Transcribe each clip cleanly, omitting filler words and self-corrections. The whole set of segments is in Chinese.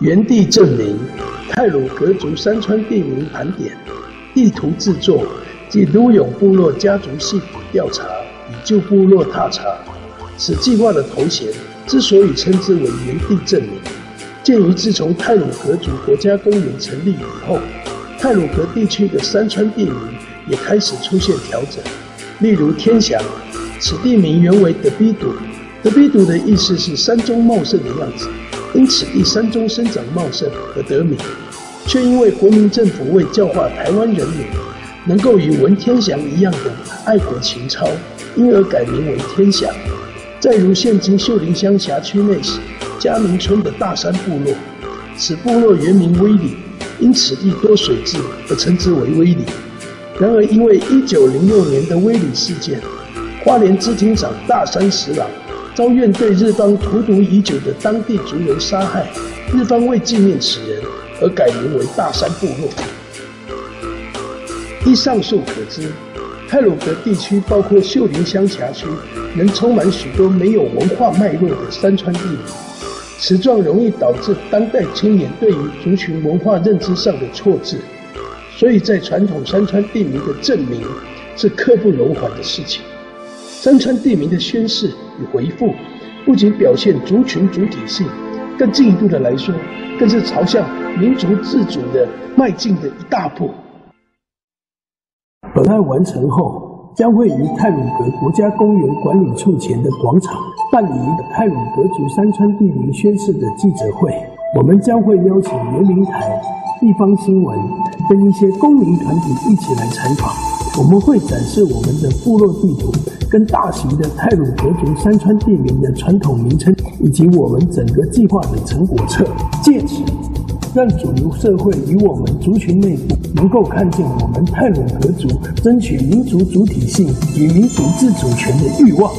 原地证明、太鲁阁族山川地名盘点、地图制作及鲁永部落家族系谱调查与旧部落踏查。此计划的头衔之所以称之为原地证明，鉴于自从太鲁阁族国家公园成立以后，太鲁阁地区的山川地名也开始出现调整。例如天祥，此地名原为德比笃，德比笃的意思是山中茂盛的样子，因此地山中生长茂盛而得名，却因为国民政府为教化台湾人民，能够与文天祥一样的爱国情操，因而改名为天祥。再如现今秀林乡辖区内嘉明村的大山部落，此部落原名威里，因此地多水质而称之为威里。然而因为1906年的威里事件，花莲知厅长大山十郎遭怨对日方荼毒已久的当地族人杀害，日方为纪念此人而改名为大山部落。依上述可知，太鲁阁地区包括秀林乡辖区，仍充满许多没有文化脉络的山川地名，此状容易导致当代青年对于族群文化认知上的错置，所以在传统山川地名的证明是刻不容缓的事情。山川地名的宣示与回复，不仅表现族群主体性，更进一步的来说，更是朝向民族自主的迈进的一大步。本案完成后，将会于太鲁阁国家公园管理处前的广场办理一个太鲁阁族山川地名宣示的记者会。我们将会邀请原民台、地方新闻跟一些公民团体一起来采访。我们会展示我们的部落地图跟大型的太鲁阁族山川地名的传统名称，以及我们整个计划的成果册，借此让主流社会与我们族群内部能够看见我们太鲁阁族争取民族主体性与民族自主权的欲望。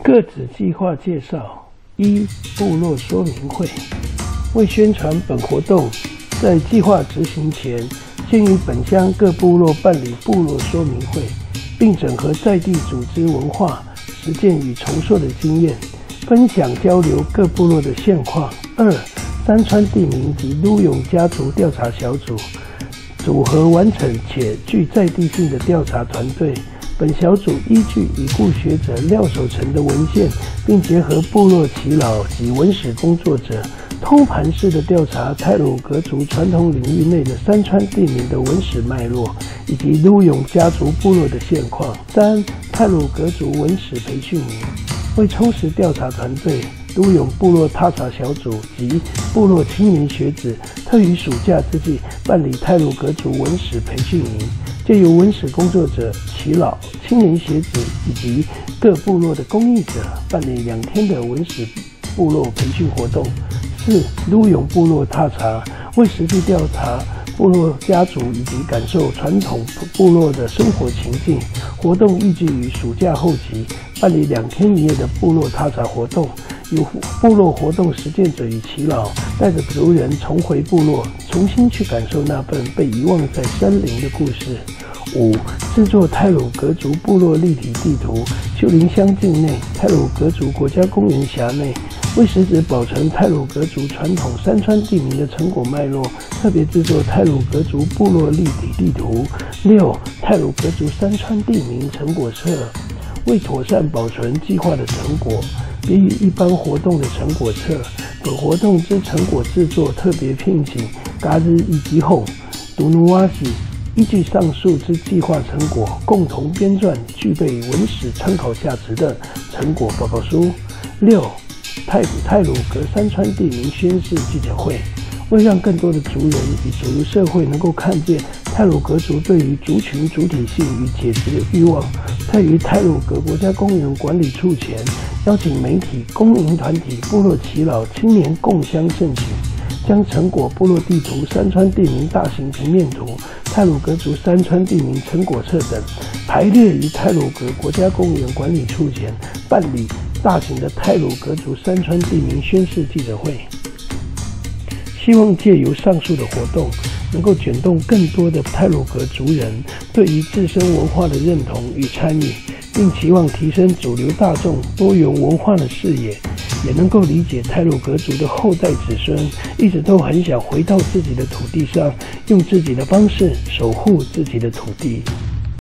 各子计划介绍：一、部落说明会。为宣传本活动，在计划执行前，先于本乡各部落办理部落说明会，并整合在地组织文化、实践与重塑的经验，分享交流各部落的现况。二、山川地名及鲁永家族调查小组，组合完整且具在地性的调查团队。本小组依据已故学者廖守成的文献，并结合部落耆老及文史工作者，通盘式的调查太鲁阁族传统领域内的山川地名的文史脉络，以及鲁永家族部落的现况。三、太鲁阁族文史培训营。为充实调查团队，鲁永部落踏查小组及部落青年学子特于暑假之际办理太鲁阁族文史培训营，借由文史工作者、耆老、青年学子以及各部落的公益者办理2天的文史部落培训活动。四、鲁永部落踏查，为实地调查部落家族以及感受传统部落的生活情境，活动预计于暑假后期办理2天1夜的部落踏查活动，由部落活动实践者与耆老带着族人重回部落，重新去感受那份被遗忘在山林的故事。五、制作太鲁阁族部落立体地图，秀林乡境内太鲁阁族国家公园辖内，为实质保存太鲁阁族传统山川地名的成果脉络，特别制作太鲁阁族部落立体地图。六、太鲁阁族山川地名成果册，为妥善保存计划的成果，别于一般活动的成果册，本活动之成果制作特别聘请嘎日以及后杜努瓦西，依据上述之计划成果，共同编撰具备文史参考价值的成果报告书。六、太鲁阁山川地名宣示记者会，为让更多的族人与主流社会能够看见太鲁阁族对于族群主体性与解决的欲望，在于太鲁阁国家公园管理处前，邀请媒体、公民团体、部落耆老、青年共襄盛举，将成果部落地图、山川地名大型平面图、太鲁阁族山川地名成果册等排列于太鲁阁国家公园管理处前，办理大型的太鲁阁族山川地名宣示记者会。希望借由上述的活动，能够卷动更多的太鲁阁族人对于自身文化的认同与参与，并期望提升主流大众多元文化的视野，也能够理解太鲁阁族的后代子孙一直都很想回到自己的土地上，用自己的方式守护自己的土地。